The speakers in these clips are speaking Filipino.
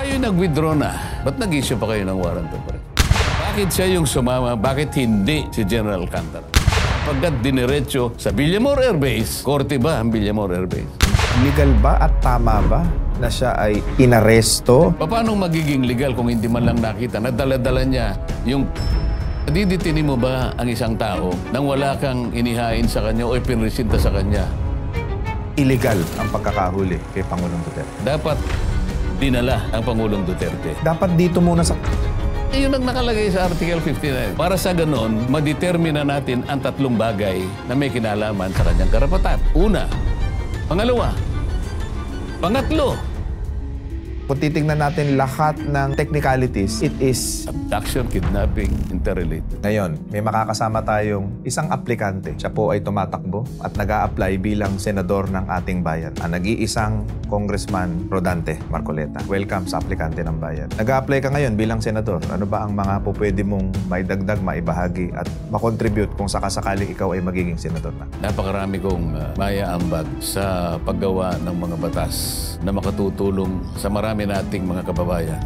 Tayo nag-withdraw na. Ba't nag-issue pa kayo ng warrant of arrest? Bakit siya yung sumama? Bakit hindi si General Alcantara? Pagkat diniretso sa Villamor Air Base, korte ba ang Villamor Air Base? Legal ba at tama ba na siya ay inaresto? Paano magiging legal kung hindi man lang nakita na dala-dala niya yung... Diditinin mo ba ang isang tao nang wala kang inihain sa kanya o ipinresinta sa kanya? Illegal ang pagkakahuli kay Pangulong Duterte. Dapat dinala ang Pangulong Duterte. Dapat dito muna sa... Yun ang nakalagay sa Article 59. Para sa ganon, madetermina natin ang tatlong bagay na may kinalaman sa kanyang karapatan. Una, pangalawa, pangatlo. Kung titignan natin lahat ng technicalities, it is... Abduction, kidnapping, interrelated. Ngayon, may makakasama tayong isang aplikante. Siya po ay tumatakbo at nag-a-apply bilang senador ng ating bayan. Ang nag-iisang Congressman Rodante Marcoleta. Welcome sa aplikante ng bayan. Nag-a-apply ka ngayon bilang senador. Ano ba ang mga pupwede mong maidagdag, maibahagi at makontribute kung sakasakaling ikaw ay magiging senador na? Napakarami kong maiaambag sa paggawa ng mga batas na makatutulong sa marami nating mga kababayan.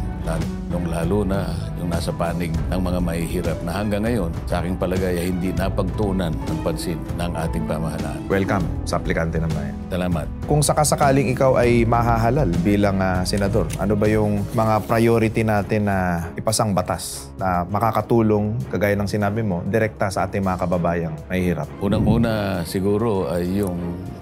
Lalo na yung nasa panig ng mga mahihirap na hanggang ngayon, sa aking palagay ay hindi napagtuunan ng pansin ng ating pamahalaan. Welcome sa aplikante ng bayan. Salamat. Kung sakasakaling ikaw ay mahahalal bilang senador, ano ba yung mga priority natin na ipasang batas na makakatulong, kagaya ng sinabi mo, direkta sa ating mga kababayang mahihirap? Unang-una siguro ay yung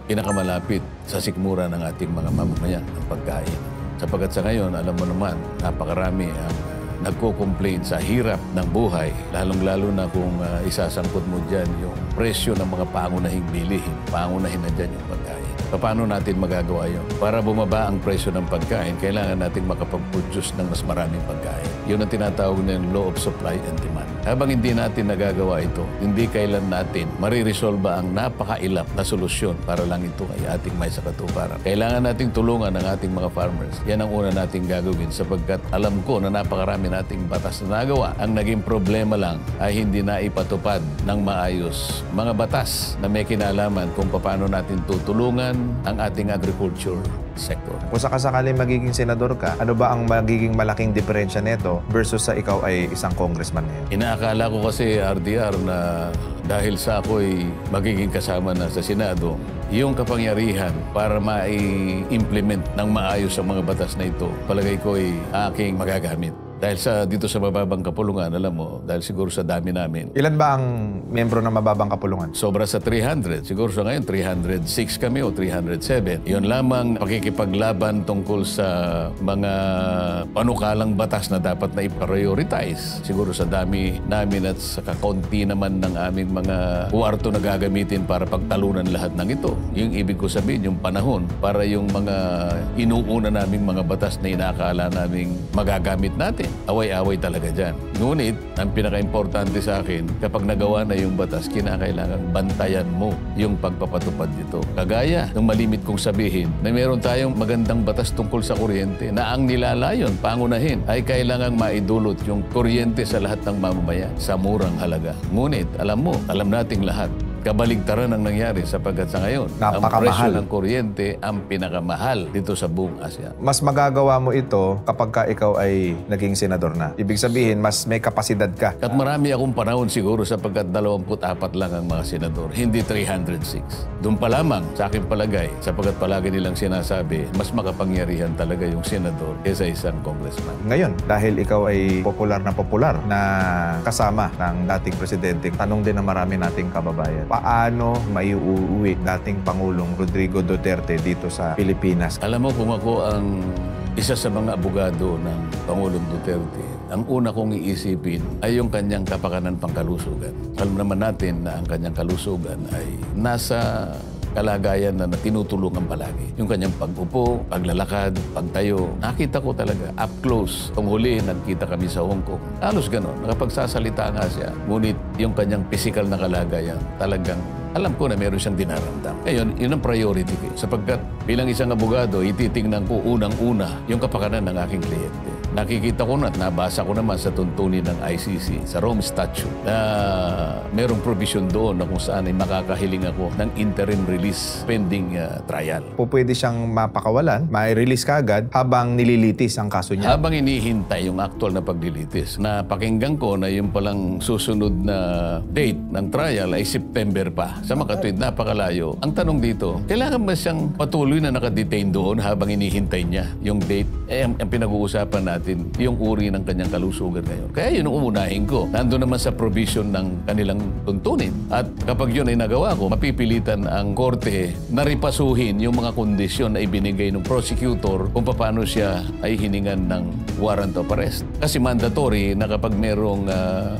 pinakamalapit sa sikmura ng ating mga mamamayan, ang pagkain. Sapagkat sa ngayon, alam mo naman, napakarami ang nagko-complain sa hirap ng buhay, lalong-lalo na kung isasangkot mo dyan yung presyo ng mga pangunahing bilihin. Pangunahin na dyan yung pagkain. Paano natin magagawa yun? Para bumaba ang presyo ng pagkain, kailangan natin makapag-produce ng mas maraming pagkain. Yun ang tinatawag na yung law of supply and demand. Habang hindi natin nagagawa ito, hindi kailan natin mariresolba ang napakailap na solusyon para lang ito ay ating may sakatuparan. Kailangan nating tulungan ang ating mga farmers. Yan ang una nating gagawin sapagkat alam ko na napakarami nating batas na nagawa. Ang naging problema lang ay hindi na ipatupad ng maayos mga batas na may kinalaman kung paano natin tutulungan ang ating agriculture sector. Kung sakasakaling magiging senador ka, ano ba ang magiging malaking diferensya nito versus sa ikaw ay isang congressman ngayon? Inaakala ko kasi, RDR, na dahil sa ako'y magiging kasama na sa Senado, yung kapangyarihan para mai-implement ng maayos ang mga batas na ito, palagay ko ay aking magagamit. Dahil dito sa mababang kapulungan, alam mo, dahil siguro sa dami namin. Ilan ba ang membro ng mababang kapulungan? Sobra sa 300. Siguro sa ngayon, 306 kami o 307. Yun lamang pakikipaglaban tungkol sa mga panukalang batas na dapat na i-prioritize. Siguro sa dami namin at sa kakonti naman ng aming mga kuwarto na gagamitin para pagtalunan lahat ng ito. Yung ibig ko sabihin, yung panahon para yung mga inuuna naming mga batas na inaakala naming magagamit natin. Away-away talaga dyan. Ngunit, ang pinaka-importante sa akin, kapag nagawa na yung batas, kinakailangan bantayan mo yung pagpapatupad nito. Kagaya ng malimit kong sabihin na meron tayong magandang batas tungkol sa kuryente na ang nilalayon, pangunahin, ay kailangang maidulot yung kuryente sa lahat ng mamamayan sa murang halaga. Ngunit, alam nating lahat, kabaligtaran ang nangyari sapagkat sa ngayon, ang presyo ng kuryente ang pinakamahal dito sa buong Asia. Mas magagawa mo ito kapag ka ikaw ay naging senador na. Ibig sabihin, mas may kapasidad ka. At marami akong panahon siguro sapagkat 24 lang ang mga senador, hindi 306. Doon pa lamang sa aking palagay, sapagkat palagi nilang sinasabi, mas makapangyarihan talaga yung senador kaysa isang congressman. Ngayon, dahil ikaw ay popular na kasama ng dating presidente, tanong din ng marami nating kababayan, paano maiuuwi dating Pangulong Rodrigo Duterte dito sa Pilipinas? Alam mo, kung ako ang isa sa mga abogado ng Pangulong Duterte, ang una kong iisipin ay yung kanyang kapakanan pangkalusugan. Alam naman natin na ang kanyang kalusugan ay nasa kalagayan na tinutulungan palagi. Yung kanyang pag-upo, paglalakad, pagtayo. Nakita ko talaga up close. Kung huli, nagkita kami sa Hong Kong. Halos ganon. Nakapagsasalita nga siya. Ngunit yung kanyang physical na kalagayan, talagang alam ko na meron siyang dinaramdam. Ngayon, yun ang priority ko. Sapagkat bilang isang abogado, ititingnan ko unang-una yung kapakanan ng aking kliyente. nakikita ko na at nabasa ko naman sa tuntunin ng ICC, sa Rome Statute, na merong provision doon na kung saan ay makakahiling ako ng interim release pending trial. Pwede siyang mapakawalan, mai-release kaagad habang nililitis ang kaso niya. Habang inihintay yung actual na paglilitis, na pakinggan ko na yung palang susunod na date ng trial ay September pa. Sa makatwid, napakalayo. Ang tanong dito, kailangan ba siyang patuloy na nakadetain doon habang inihintay niya yung date? Ang pinag-uusapan natin, yung uri ng kanyang kalusugan ngayon. Kaya yun ang umunahin ko. Nandun naman sa provision ng kanilang tuntunin. At kapag yun ay nagawa ko, mapipilitan ang korte na ripasuhin yung mga kondisyon na ibinigay ng prosecutor kung paano siya ay hiningan ng warrant of arrest. Kasi mandatory na kapag merong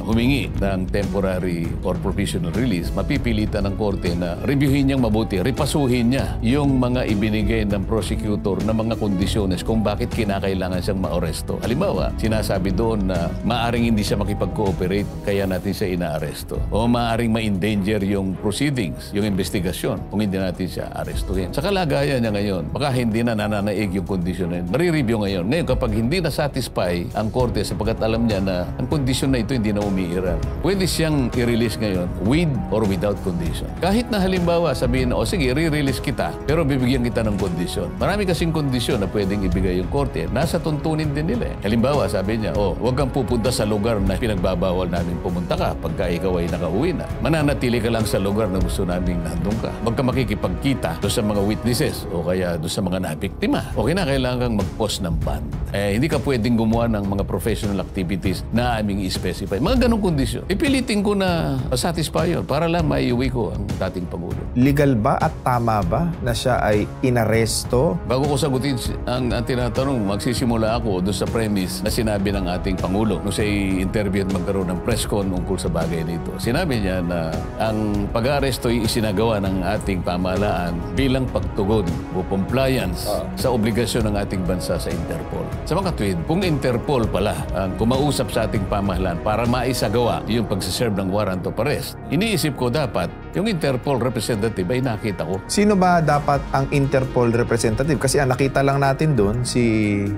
humingi ng temporary or provisional release, mapipilitan ng korte na reviewin niyang mabuti, ripasuhin niya yung mga ibinigay ng prosecutor na mga kondisyones kung bakit kinakailangan siyang maaresto. Halimbawa, sinasabi doon na maaring hindi siya makipag-cooperate kaya natin siya inaaresto. O maaring ma-endanger yung proceedings, yung investigasyon kung hindi natin siya arestuhin. Sa kalagayan niya ngayon, baka hindi na nananaig yung kondisyon na yun. Marireview ngayon. Ngayon, kapag hindi na-satisfy ang korte sapagkat alam niya na ang kondisyon na ito hindi na umiiral, pwede siyang i-release ngayon with or without condition. Kahit na halimbawa sabihin na, o sige, re-release kita, pero bibigyan kita ng kondisyon. Marami kasing kondisyon na pwedeng ibigay yung korte. Nasa tuntunin din nila. Halimbawa, sabi niya, huwag kang pupunta sa lugar na pinagbabawal namin pumunta ka pagka ikaw ay nakauwi na. Mananatili ka lang sa lugar na gusto namin nandun ka. Huwag ka makikipagkita doon sa mga witnesses o kaya doon sa mga nabiktima. Okay na, kailangan kang mag-post ng ban. Hindi ka pwedeng gumawa ng mga professional activities na aming i-specify. Mga ganong kondisyon. Ipilitin ko na satisfy yun para lang maiuwi ko ang dating Pangulo. Legal ba at tama ba na siya ay inaresto? Bago ko sagutin ang tinatanong, magsisimula ako doon sa premise na sinabi ng ating Pangulo nung siya interview at magkaroon ng press con ungkol sa bagay nito. Sinabi niya na ang pag-aresto ay isinagawa ng ating pamahalaan bilang pagtugon o compliance sa obligasyon ng ating bansa sa Interpol. Sa mga tweet, kung Interpol pala ang kumausap sa ating pamahalaan para maisagawa yung pagsaserve ng warrant of arrest, iniisip ko dapat yung Interpol representative ay nakita ko. Sino ba dapat ang Interpol representative? Kasi nakita lang natin doon si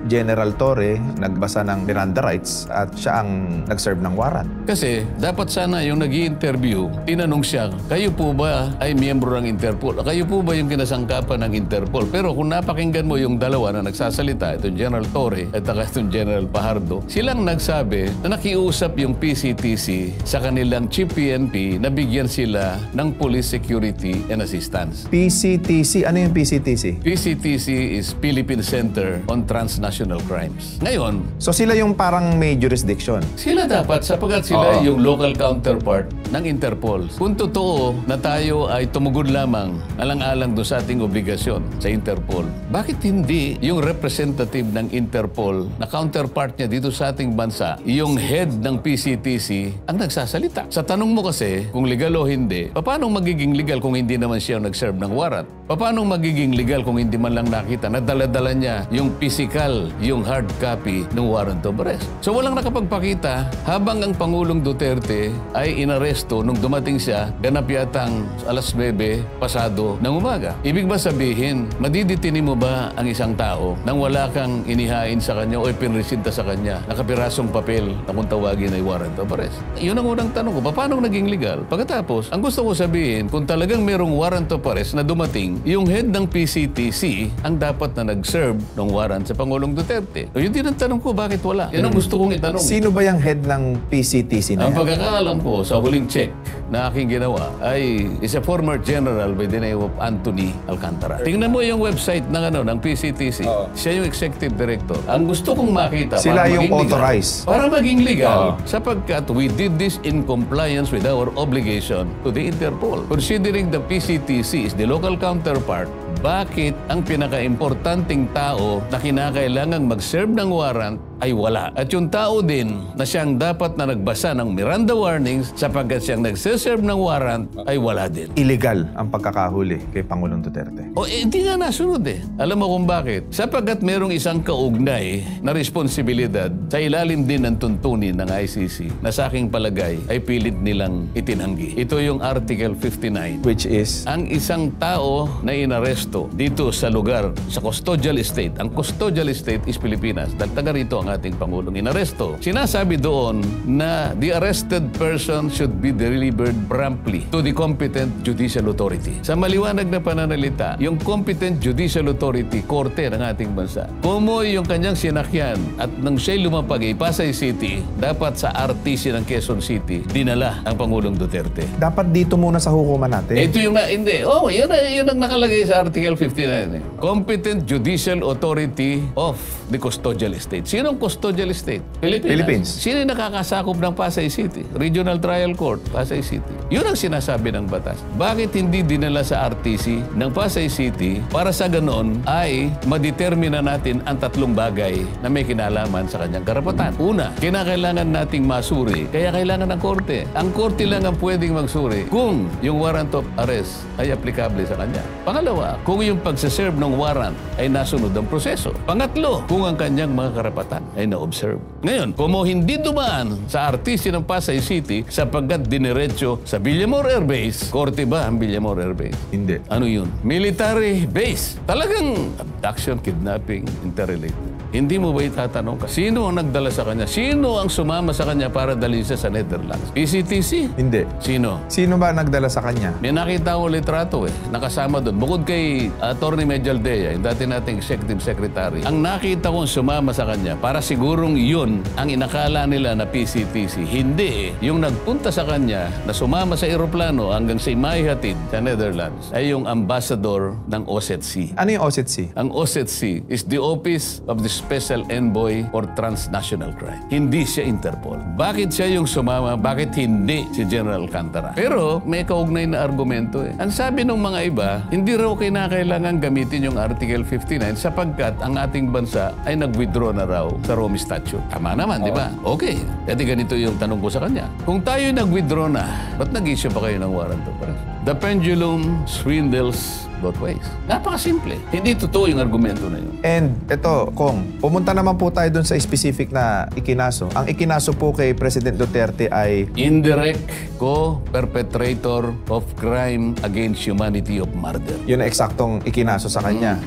General Torre nagbasa ng Miranda rights at siya ang nag-serve ng warrant. Kasi dapat sana yung nag-i-interview, tinanong siya, kayo po ba ay miyembro ng Interpol? Kayo po ba yung kinasangkapan ng Interpol? Pero kung napakinggan mo yung dalawa na nagsasalita, itong General Torre at itong General Fajardo, silang nagsabi na nakiusap yung PCTC sa kanilang Chief PNP na bigyan sila ng police security and assistance. PCTC? Ano yung PCTC? PCTC is Philippine Center on Transnational Crimes. Ngayon, So sila yung parang may jurisdiction. sila dapat sapagkat sila yung local counterpart ng Interpol. Kung totoo na tayo ay tumugod lamang alang-alang doon sa ating obligasyon sa Interpol, bakit hindi yung representative ng Interpol na counterpart niya dito sa ating bansa, yung head ng PCTC, ang nagsasalita? Sa tanong mo kasi, kung legal o hindi, paano magiging legal kung hindi naman siya nag-serve ng warrant? Paano magiging legal kung hindi man lang nakita na dala-dala niya yung physical, yung hard copy ng warrant of arrest? So walang nakapagpakita habang ang Pangulong Duterte ay inaresto nung dumating siya, ganap yatang alas 9 pasado ng umaga. Ibig ba sabihin, madiditinin mo ba ang isang tao nang wala kang inihain sa kanya o ipinresinta sa kanya na kapirasong papel na kung tawagin ay warrant of arrest? Yun ang unang tanong ko, paano naging legal? Pagkatapos, ang gusto ko sabihin, kung talagang merong warrant of arrest na dumating, yung head ng PCTC ang dapat na nag-serve ng warrant sa Pangulong Duterte. O yun din ang tanong ko, bakit wala? Yan ang gusto kong itanong. Sino ba yung head ng PCTC na Ang yan? pagkakaalam ko sa huling check na aking ginawa ay is a former general by the name of Anthony Alcantara. Tingnan mo yung website ng PCTC. Siya yung executive director. Ang gusto kong makita Sila para yung maging legal, authorized. para maging legal sapagkat we did this in compliance with our obligation to the Interpol. Considering the PCTC is the local counterpart, bakit ang pinaka-importanting tao na kinakailangang mag-serve ng warrant ay wala? At yung tao din na siyang dapat na nagbasa ng Miranda warnings sapagkat siyang nagsiserve ng warrant ay wala din. Illegal ang pagkakahuli kay Pangulong Duterte. O hindi nga nasunod eh. Alam mo kung bakit? Sapagkat merong isang kaugnay na responsibilidad sa ilalim din ng tuntunin ng ICC na sa aking palagay ay pilit nilang itinanggi. Ito yung Article 59. Which is? Ang isang tao na inaresto dito sa lugar, sa custodial estate. Ang custodial estate is Pilipinas. Dahil taga rito ang ating Pangulong inaresto. Sinasabi doon na the arrested person should be delivered promptly to the competent judicial authority. Sa maliwanag na pananalita, yung competent judicial authority, korte ng ating bansa, kumoy yung kanyang sinakyan at nang siya'y lumapag ay Pasay City, dapat sa RTC ng Quezon City, dinala ang Pangulong Duterte. Dapat dito muna sa hukuman natin. Ito yung hindi. Yun ang nakalagay sa Article 59. Competent Judicial Authority of the Custodial Estate. Sino ang Custodial Estate? Philippines. Sino yung nakakasakop ng Pasay City? Regional Trial Court, Pasay City. Yun ang sinasabi ng batas. Bakit hindi dinala sa RTC ng Pasay City para sa ganon ay madetermina natin ang tatlong bagay na may kinalaman sa kanyang karapatan? Una, kinakailangan nating masuri, kaya kailangan ng korte. Ang korte lang ang pwedeng magsuri kung yung warrant of arrest ay aplikable sa kanya. Pangalawa, kung yung pagsaserve ng warrant ay nasunod ang proseso. Pangatlo, kung ang kanyang mga karapatan ay na-observe. Ngayon, kung hindi dumaan sa RTC ng Pasay City sapagkat diniretso sa Villamor Air Base, korte ba ang Villamor Air Base? Hindi. Ano yun? Military base. Talagang abduction, kidnapping, interrelated. Hindi mo ba itatanong ka? Sino ang nagdala sa kanya? Sino ang sumama sa kanya para dalhin siya sa Netherlands? PCTC? Hindi. Sino? Sino ba nagdala sa kanya? May nakita ko litrato nakasama doon. Bukod kay Atty. Medjaldea, yung dati nating executive secretary, ang nakita kong sumama sa kanya para sigurong yun ang inakala nila na PCTC. Hindi Yung nagpunta sa kanya na sumama sa eroplano hanggang sa Imayhatid sa Netherlands ay yung ambassador ng OSCE. Ano yung OSCE? Ang OSCE is the Office of the Special Envoy for Transnational Crime. Hindi siya Interpol. Bakit siya yung sumama? Bakit hindi si General Alcantara? Pero may kaugnay na argumento Ang sabi ng mga iba, hindi raw kinakailangan gamitin yung Article 59 sapagkat ang ating bansa ay nag-withdraw na raw sa Rome Statute. Tama naman, di ba? Okay. Kasi ganito yung tanong ko sa kanya. Kung tayo nag-withdraw na, ba't nag-issue pa kayo ng warrant of arrest? The pendulum swindles both ways. Napakasimple. Hindi totoo yung argumento na yun. And ito, Kong, pumunta naman po tayo dun sa specific na ikinaso. Ang ikinaso po kay President Duterte ay Indirect co-perpetrator of crime against humanity of murder. yun na eksaktong ikinaso sa kanya.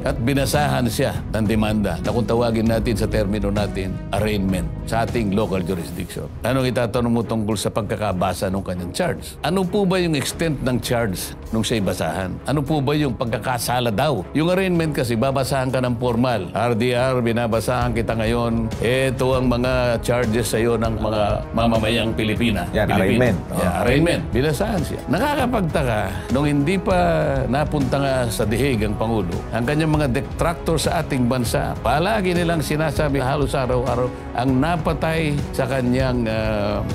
At binasahan siya ng demanda na kung tawagin natin sa termino natin, arraignment sa ating local jurisdiction. Anong itatanong mo tungkol sa pagkakabasa ng kanyang charge? Ano po ba yung extent ng charge nung siya'y basahan? Ano po ba yung pagkakasala daw? Yung arraignment kasi, babasahan ka ng formal. RDR, binabasahan kita ngayon. Ito ang mga charges sa'yo ng mga mamamayang Pilipina. Yan, arraignment. Arraignment. Binasahan siya. Nakakapagtaka, nung hindi pa napunta nga sa dihig ang Pangulo, ang kanyang mga detractor sa ating bansa, palagi nilang sinasabi halos araw-araw, ang napatay sa kanyang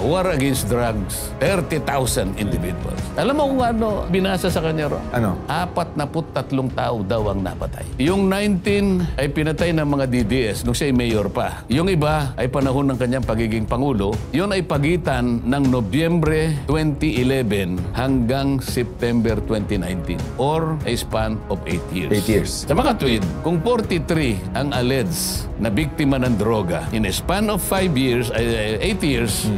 war against drugs, 30,000 individuals. Alam mo kung ano binasa sa kanya ro? Ano? 43 tao daw ang napatay. Yung 19 ay pinatay ng mga DDS nung siya ay mayor pa. Yung iba ay panahon ng kanyang pagiging Pangulo. Yun ay pagitan ng Nobyembre 2011 hanggang September 2019 or a span of 8 years. 8 years. Sa mga tweet, kung 43 ang alleged na biktima ng droga in a span of 8 years,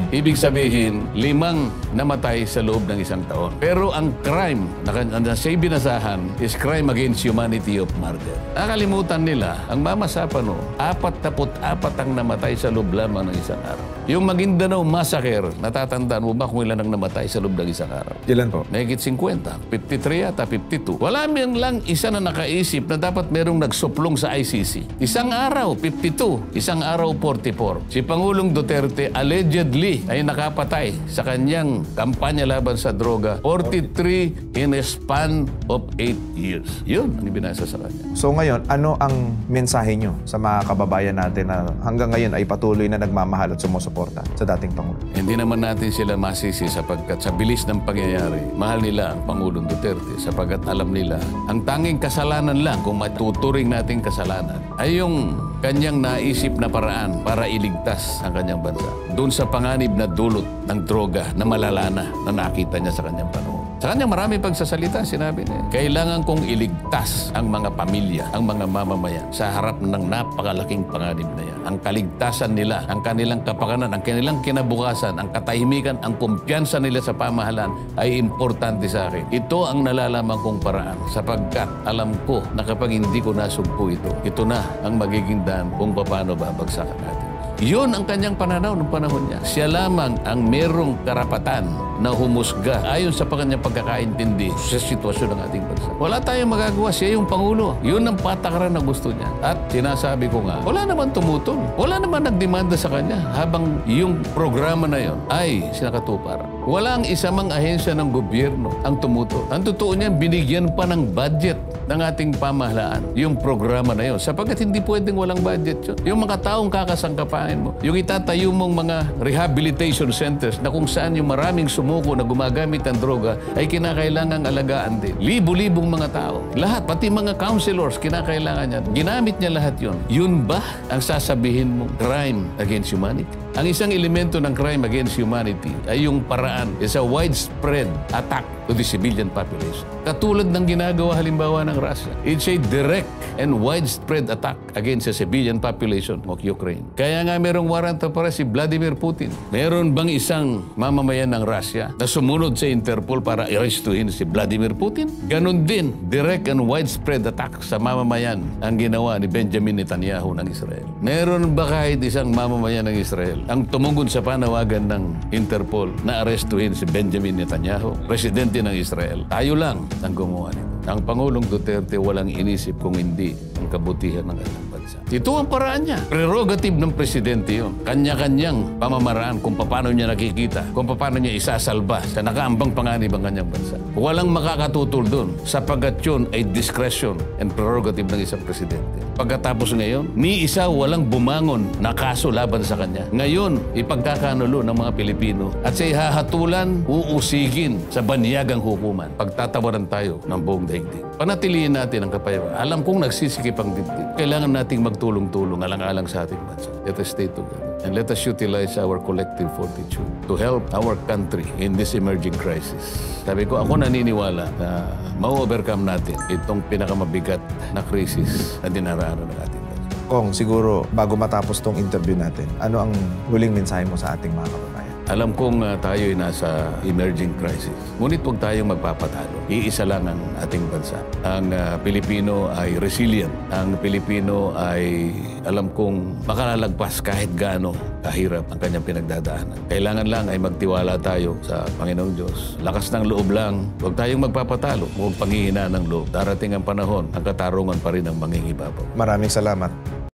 ibig sabihin 5 namatay sa loob ng isang taon. Pero ang crime na siya'y binasahan is crime against humanity of murder. Nakalimutan nila, ang Mama Sapano, 44 ang namatay sa loob lamang ng isang araw. Yung Maguindanao Massacre, natatandaan mo ba kung ilan ang namatay sa loob ng isang araw? Ilan po? Mahigit 50, 53 yata, 52. Wala man lang isa na nakaisip na dapat merong nagsuplong sa ICC. Isang araw, 52. Isang araw, 44. Si Pangulong Duterte allegedly ay nakapatay sa kanyang kampanya laban sa droga 43 in a span of 8 years. Yun ang ibinasa sa kanya. So ngayon, ano ang mensahe nyo sa mga kababayan natin na hanggang ngayon ay patuloy na nagmamahal at sumusuporta sa dating Pangulo? Hindi naman natin sila masisi sapagkat sa bilis ng pangyayari, mahal nila ang Pangulong Duterte sapagkat alam nila ang tanging kasalanan lang, kung matuturing nating kasalanan, ay yung kanyang naisip na paraan para iligtas ang kanyang bansa doon sa panganib na dulot ng droga na malala na nakita niya sa kanyang panahon. Sa kanyang maraming pagsasalita, sinabi niya, kailangan kong iligtas ang mga pamilya, ang mga mamamayan sa harap ng napakalaking panganib na yan. Ang kaligtasan nila, ang kanilang kapakanan, ang kanilang kinabukasan, ang katahimikan, ang kumpiyansa nila sa pamahalaan ay importante sa akin. Ito ang nalalaman kong paraan sapagkat alam ko na kapag hindi ko nasugpo ito na ang magiging daan kung paano babagsakan natin. Yun ang kanyang pananaw ng panahon niya. Siya lamang ang merong karapatan na humusga ayon sa kanyang pagkakaintindi sa sitwasyon ng ating bansa. Wala tayong magagawa. Siya yung Pangulo. Yun ang patakaran na gusto niya. At sinasabi ko nga, wala naman tumutol. Wala naman nagdemanda sa kanya habang yung programa na yun ay sinakatuparan. Walang isa mang ahensya ng gobyerno ang tumutol. Ang totoo niyan, binigyan pa ng budget ng ating pamahalaan yung programa na yun. Sapagkat hindi pwedeng walang budget yun. Yung mga taong kakasangkapain mo, yung itatayo mong mga rehabilitation centers na kung saan yung maraming sumuko na gumagamit ng droga ay kinakailangang alagaan din. Libo-libong mga tao. Lahat, pati mga counselors, kinakailangan niya. Ginamit niya lahat yun. Yun ba ang sasabihin mong crime against humanity? Ang isang elemento ng crime against humanity ay yung paraan is a widespread attack to the civilian population. Katulad ng ginagawa halimbawa ng Russia. It's a direct and widespread attack against the civilian population of Ukraine. Kaya nga merong warrant of arrest si Vladimir Putin. Meron bang isang mamamayan ng Russia na sumunod sa Interpol para i-arrestuhin si Vladimir Putin? Ganon din, direct and widespread attack sa mamamayan ang ginawa ni Benjamin Netanyahu ng Israel. Meron ba kahit isang mamamayan ng Israel ang tumugon sa panawagan ng Interpol na arrestuhin si Benjamin Netanyahu, presidente ng Israel? Tayo lang ang gumawa nito. Ang Pangulong Duterte walang inisip kung hindi ang kabutihan ng ating bansa. Ito ang paraan niya. Prerogative ng presidente yun. Kanya-kanyang pamamaraan kung paano niya nakikita, kung paano niya isasalba sa nakaambang panganib ang kanyang bansa. Walang makakatutol doon sapagkat yun ay discretion and prerogative ng isang presidente. Pagkatapos ngayon, ni isa walang bumangon na kaso laban sa kanya. Ngayon, ipagkakanulo ng mga Pilipino at sa ihahatulan, uusigin sa banyagang hukuman. Pagtatawaran tayo ng buong daigdig. Panatilihin natin ang kapayapaan. Alam kong nagsisikip ang dibdib. Kailangan nating magtulong-tulong alang-alang sa ating bansa. Let us stay together. And let us utilize our collective fortitude to help our country in this emerging crisis. Sabi ko, ako naniniwala na ma-overcome natin itong pinakamabigat na krisis na dinaraanan ng ating bansa. Kong, siguro bago matapos tong interview natin, ano ang huling mensahe mo sa ating mga kababayan? Alam kong tayo ay nasa emerging crisis. Ngunit huwag tayong magpapatalo. Iisa lang ang ating bansa. Ang Pilipino ay resilient. Ang Pilipino ay alam kong makalalagpas kahit gaano kahirap ang kanyang pinagdadaanan. Kailangan lang ay magtiwala tayo sa Panginoong Diyos. Lakas ng loob lang. Huwag tayong magpapatalo. Huwag panghihina ng loob. Darating ang panahon, ang katarungan pa rin ang mangingibabaw. Maraming salamat.